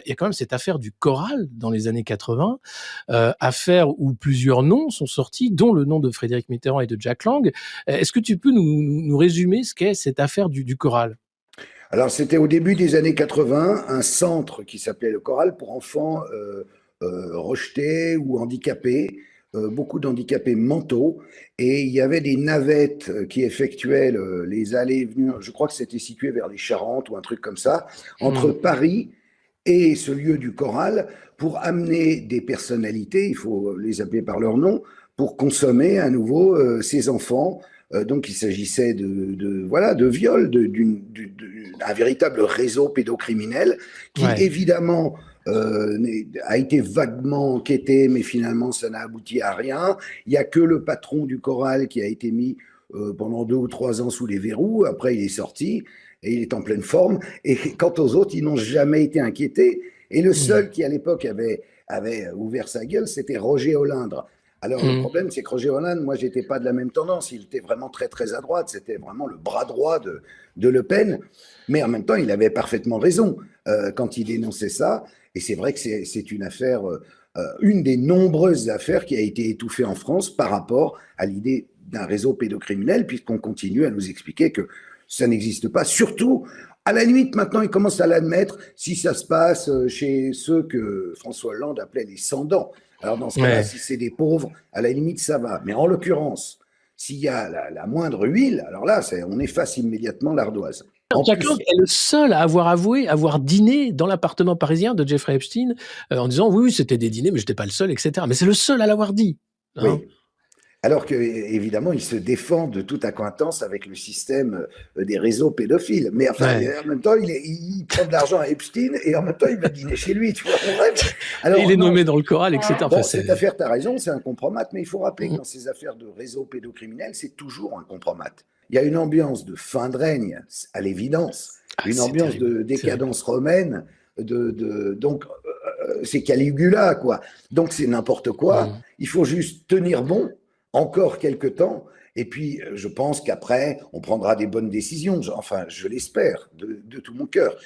y a quand même cette affaire du choral dans les années 80, affaire où plusieurs noms sont sortis, dont le nom de Frédéric Mitterrand et de Jack Lang. Est-ce que tu peux nous résumer ce qu'est cette affaire du choral? Alors, c'était au début des années 80, un centre qui s'appelait le Choral pour enfants rejetés ou handicapés, beaucoup d'handicapés mentaux. Et il y avait des navettes qui effectuaient les allées et venues. Je crois que c'était situé vers les Charentes ou un truc comme ça, entre Mmh. Paris et ce lieu du choral pour amener des personnalités, il faut les appeler par leur nom, pour consommer à nouveau ces enfants. Donc il s'agissait voilà, de viol, d'un véritable réseau pédocriminel qui Ouais. évidemment a été vaguement enquêté, mais finalement ça n'a abouti à rien. Il n'y a que le patron du choral qui a été mis pendant 2 ou 3 ans sous les verrous. Après il est sorti et il est en pleine forme. Et quant aux autres, ils n'ont jamais été inquiétés. Et le Mmh. seul qui, à l'époque, avait ouvert sa gueule, c'était Roger Olindre. Alors, le Mmh. problème, c'est que Roger Olindre, moi, j'étais pas de la même tendance. Il était vraiment très, très à droite. C'était vraiment le bras droit de Le Pen. Mais en même temps, il avait parfaitement raison quand il dénonçait ça. Et c'est vrai que c'est une affaire, une des nombreuses affaires qui a été étouffée en France par rapport à l'idée d'un réseau pédocriminel, puisqu'on continue à nous expliquer que ça n'existe pas. Surtout, à la limite, maintenant, ils commencent à l'admettre si ça se passe chez ceux que François Hollande appelait les sans-dents. Alors, dans ce cas-là, Ouais. si c'est des pauvres, à la limite, ça va. Mais en l'occurrence, s'il y a la moindre huile, alors là, on efface immédiatement l'ardoise. En Jack Lang plus, est le seul à avoir avoué avoir dîné dans l'appartement parisien de Jeffrey Epstein, en disant: «Oui, oui, c'était des dîners, mais j'étais pas le seul» et cetera. Mais c'est le seul à l'avoir dit, hein? oui. Alors que, évidemment, il se défend de toute accointance avec le système des réseaux pédophiles. Mais enfin, Ouais. en même temps, il prend de l'argent à Epstein et en même temps, il va dîner chez lui, tu vois, mon rêve. Et il Alors, est non, nommé dans le choral et cetera. Enfin, bon, c'est cette affaire, tu as raison, c'est un compromat, mais il faut rappeler que mmh, dans ces affaires de réseaux pédocriminels, c'est toujours un compromat. Il y a une ambiance de fin de règne, à l'évidence, ah, une c'est ambiance terrible, de terrible. décadence romaine, donc c'est Caligula, quoi. Donc c'est n'importe quoi. Mmh. Il faut juste tenir bon encore quelques temps. Et puis, je pense qu'après, on prendra des bonnes décisions. Enfin, je l'espère de tout mon cœur.